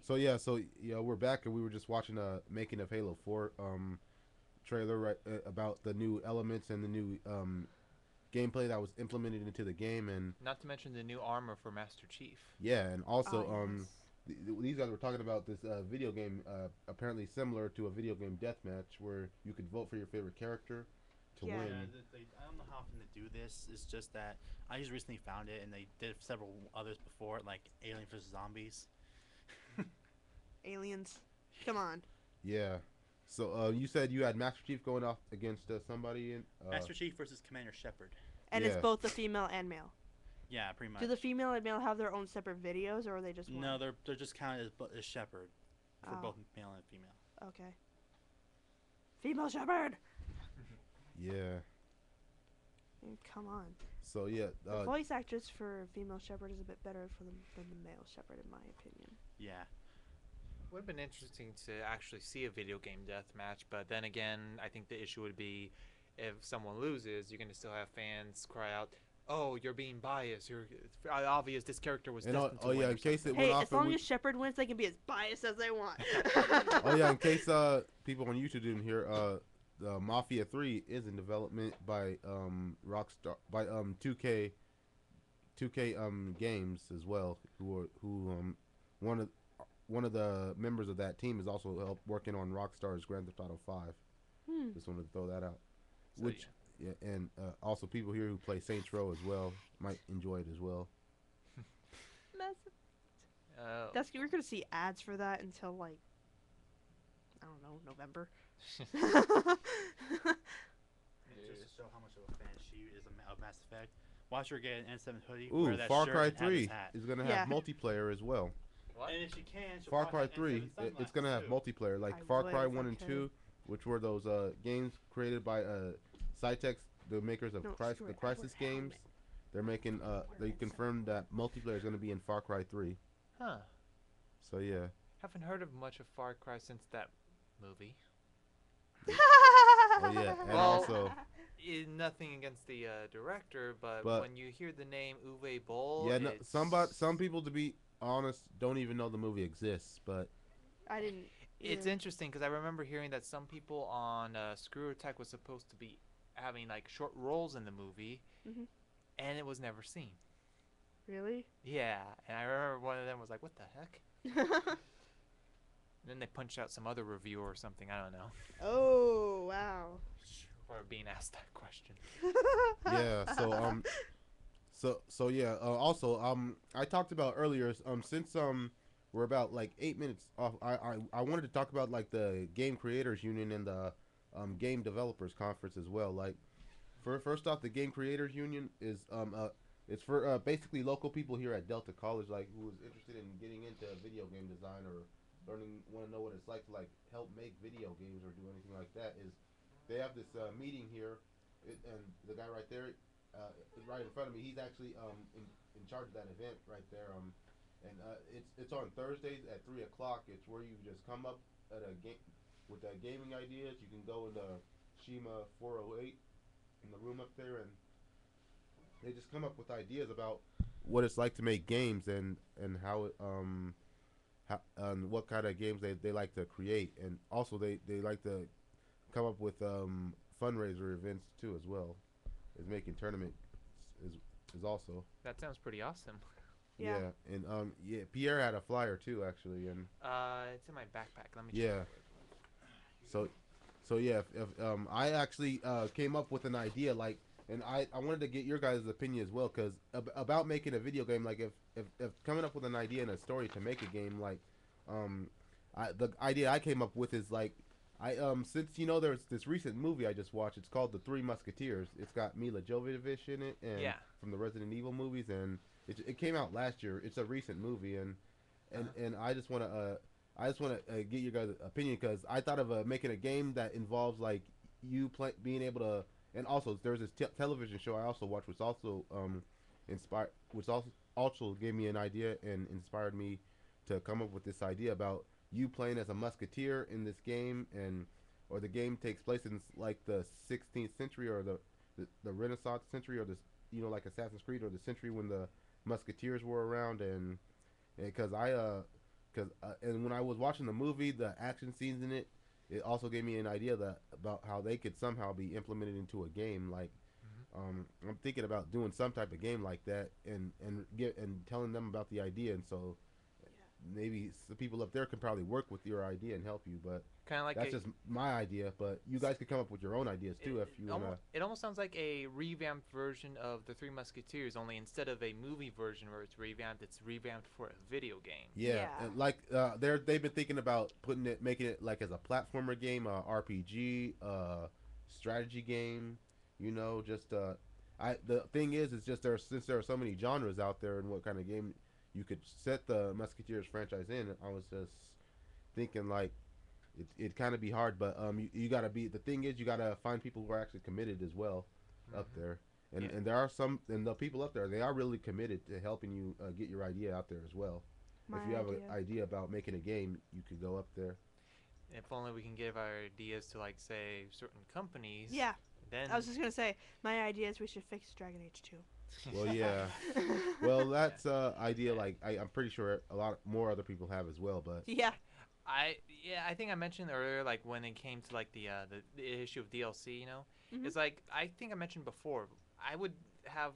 So we're back and we were just watching a making of Halo 4 trailer right about the new elements and the new gameplay that was implemented into the game. And Not to mention the new armor for Master Chief. yeah, and Ah, also yes. these guys were talking about this video game apparently similar to a video game deathmatch where you could vote for your favorite character to Yeah. Yeah, win. I don't know how often they do this. It's just that I just recently found it, and they did several others before, like Alien vs Zombies. Aliens. Come on. Yeah. So you said you had Master Chief going off against somebody in Master Chief versus Commander Shepard. And it's yeah. both the female and male. Yeah, pretty much. Do the female and male have their own separate videos, or are they just one? No, they're just counted as Shepard for Oh. both male and female. Okay. Female shepherd. Yeah. Come on. So yeah, The voice actress for female shepherd is a bit better for than the male shepherd, in my opinion. Yeah. Would have been interesting to actually see a video game death match, but then again, I think the issue would be if someone loses, you're gonna still have fans cry out, "Oh, you're being biased. You're it's obvious this character was and destined to oh win." yeah, or in case something." it went Hey, off as and long as Shepard wins, they can be as biased as they want. oh yeah, in case people on YouTube didn't hear, the Mafia 3 is in development by Rockstar by 2K games as well. One of the members of that team is also working on Rockstar's Grand Theft Auto 5. Hmm. Just wanted to throw that out. So, Which yeah, and also people here who play Saints Row as well might enjoy it as well. That's we're gonna see ads for that until like I don't know, November. Just to show how much of a fan she is of Mass Effect. Watch her get an N7 hoodie. Ooh, wear that Far shirt, Cry and have 3 this hat. is gonna Yeah. have multiplayer as well. what? And if she can, she'll Far probably Cry have 3, N7 it's gonna have sunglasses, too. multiplayer like I Far would Cry if I 1 and could. 2, which were those games created by Cytex, the makers of No, Christ, screw the it, Crisis I want games. They're making they confirmed that multiplayer is gonna be in Far Cry 3. Huh. So yeah. Haven't heard of much of Far Cry since that movie. Oh yeah, and Well, also Nothing against the director, but But- when you hear the name Uwe Boll, yeah, no, it's- some people, to be honest, don't even know the movie exists. But I didn't. It's either. interesting because I remember hearing that some people on Screw Attack was supposed to be having like short roles in the movie, Mhm. and it was never seen. Really? Yeah, and I remember one of them was like, "What the heck?" And then they punched out some other reviewer or something. I don't know. Oh wow. For being asked that question. yeah, so yeah. Also, I talked about earlier. Since we're about like 8 minutes off, I wanted to talk about like the Game Creators Union and the Game Developers Conference as well. Like, first off, the Game Creators Union is it's for basically local people here at Delta College, like who is interested in getting into video game design or want to know what it's like to like help make video games or do anything like that. Is they have this meeting here, and the guy right there, right in front of me, he's actually in charge of that event right there. And it's on Thursdays at 3 o'clock. It's where you just come up at a game with gaming ideas. You can go into Shima 408 in the room up there, and they just come up with ideas about what it's like to make games and how it and what kind of games they like to create, and also they like to come up with fundraiser events too as well as making tournaments is is also That sounds pretty awesome. Yeah. and yeah, Pierre had a flyer too actually, and It's in my backpack. Let me yeah, check. so yeah, if I actually came up with an idea like, and I wanted to get your guys' opinion as well, because about making a video game, like if coming up with an idea and a story to make a game, like the idea I came up with is like since there's this recent movie I just watched, it's called The Three Musketeers. It's got Mila Jovovich in it, and Yeah. from the Resident Evil movies, and it came out last year. It's a recent movie, and I just want to get your guys' opinion, because I thought of making a game that involves like being able to, and also there's this television show I also watched, which also which also gave me an idea and inspired me to come up with this idea about you playing as a musketeer in this game, or the game takes place in like the 16th century or the Renaissance century, or this like Assassin's Creed, or the century when the musketeers were around, and because Cause and when I was watching the movie, the action scenes in it, it also gave me an idea that about how they could somehow be implemented into a game. Like, I'm thinking about doing some type of game like that, and telling them about the idea, and so maybe some people up there can probably work with your idea and help you. But Kind of like that's just my idea. But you guys could come up with your own ideas too if you wanna. it almost sounds like a revamped version of the Three Musketeers. Only instead of a movie version where it's revamped for a video game. Yeah, Yeah. and like they've been thinking about making it like as a platformer game, RPG, strategy game. You know, just the thing is just since there are so many genres out there and what kind of game you could set the Musketeers franchise in. I was just thinking like it kind of be hard, but you gotta be. The thing is, you gotta find people who are actually committed as well up there. And there are some, and the people up there, they are really committed to helping you get your idea out there as well. My If you have idea. an idea about making a game, you could go up there. If only we can give our ideas to like say certain companies. Yeah, Then I was just gonna say my idea is we should fix Dragon Age 2. Well, yeah. Well, that's idea like I'm pretty sure a lot more other people have as well. But Yeah. I think I mentioned earlier like when it came to like the issue of DLC, Mhm. it's like I think I mentioned before, I would have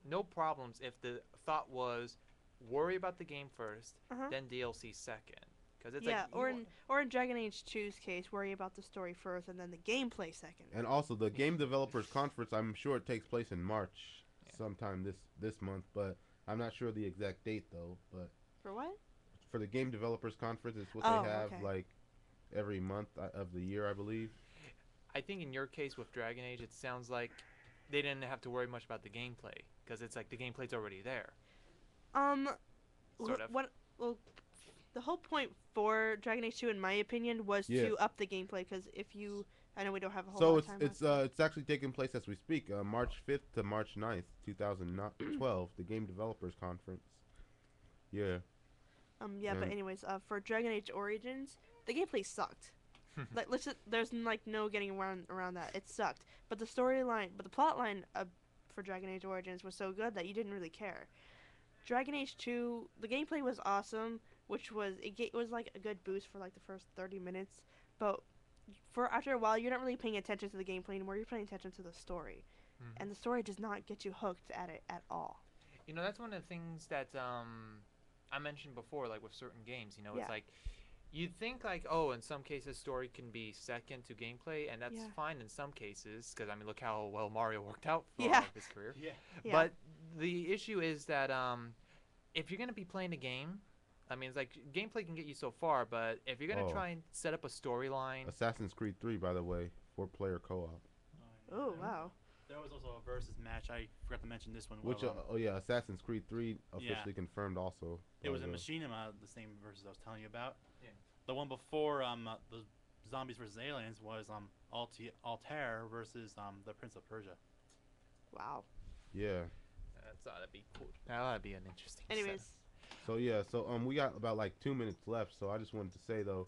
no problems if the thought was worry about the game 1st, Uh-huh. then DLC second, because it's Yeah, like or in Dragon Age 2's case, worry about the story first and then the gameplay second. and also the Game Developers Conference, I'm sure it takes place in March sometime this month, but I'm not sure the exact date though. But For what? for the Game Developers Conference, it's what Oh, they have okay. like every month of the year, I believe. I think in your case with Dragon Age, it sounds like they didn't have to worry much about the gameplay because it's like the gameplay's already there. Sort of. Well, the whole point for Dragon Age 2, in my opinion, was Yeah. to up the gameplay. Because if you, I know we don't have a whole So lot of time. it's actually taking place as we speak, March 5th to March 9th, 2012, the Game Developers Conference. Yeah. Yeah, but and- anyways, for Dragon Age Origins, the gameplay sucked. Like, there's like no getting around that. It sucked. But the storyline, but the plot line for Dragon Age Origins was so good that you didn't really care. Dragon Age 2, the gameplay was awesome, which was it was like a good boost for like the first 30 minutes, but for after a while you're not really paying attention to the gameplay anymore. You're paying attention to the story, and the story does not get you hooked at it at all. That's one of the things that I mentioned before, like with certain games. Yeah. It's like you'd think like, oh, in some cases story can be second to gameplay, and that's Yeah. fine in some cases because I mean, look how well Mario worked out for Yeah. his career. Yeah. Yeah. But the issue is that if you're gonna be playing a game, I mean, it's like gameplay can get you so far, but if you're gonna Oh. try and set up a storyline, Assassin's Creed 3, by the way, 4-player co-op. Oh wow. There was also a versus match. I forgot to mention this one. Which well, oh yeah, Assassin's Creed 3 officially Yeah. confirmed also. it was But, in Machinima, the same versus I was telling you about. Yeah. The one before the zombies versus aliens was Altair versus the Prince of Persia. Wow. Yeah. that ought to be cool. That ought to be an interesting. Anyways, So yeah, so we got about like 2 minutes left. So I just wanted to say though,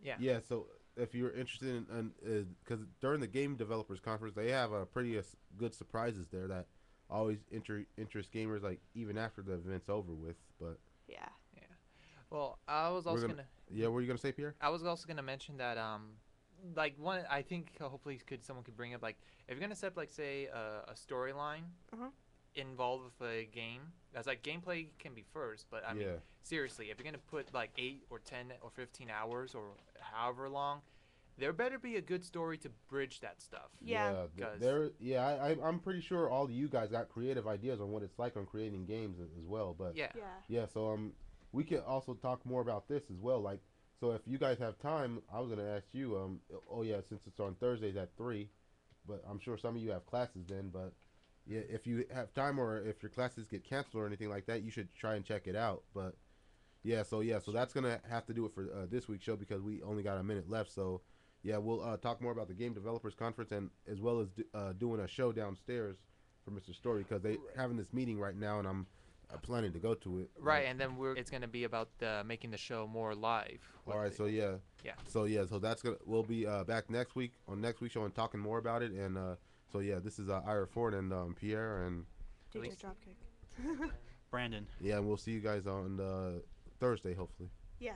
Yeah. yeah. So if you're interested in, because during the Game Developers Conference, they have a pretty good surprises there that always interest gamers like even after the event's over with. But yeah. Well, I was also gonna- yeah, what were you gonna say, Pierre? I was also gonna mention that like one I think hopefully someone could bring up like if you're gonna set up like say a storyline Uh-huh. involved with a game, that's like gameplay can be first, but I mean Yeah. seriously, if you're gonna put like 8 or 10 or 15 hours or however long, there better be a good story to bridge that stuff. Yeah. I'm pretty sure all of you guys got creative ideas on what it's like on creating games as well. But Yeah. Yeah. yeah, so we could also talk more about this as well. Like, so if you guys have time, I was gonna ask you. Oh yeah, since it's on Thursdays at 3, but I'm sure some of you have classes then. But yeah, if you have time or if your classes get canceled or anything like that, you should try and check it out. But yeah, so that's gonna have to do it for this week's show because we only got a minute left. So yeah, we'll talk more about the Game Developers Conference and as well as doing a show downstairs for Mr. Story because they having this meeting right now and I'm planning to go to it. Right, and then it's gonna be about making the show more live. All right, so yeah. Yeah. So that's gonna we'll be back next week on next week's show and talking more about it. And so yeah, this is Ira Ford and Pierre and DJ least- Dropkick. Brandon. yeah, and we'll see you guys on Thursday, hopefully. Yeah,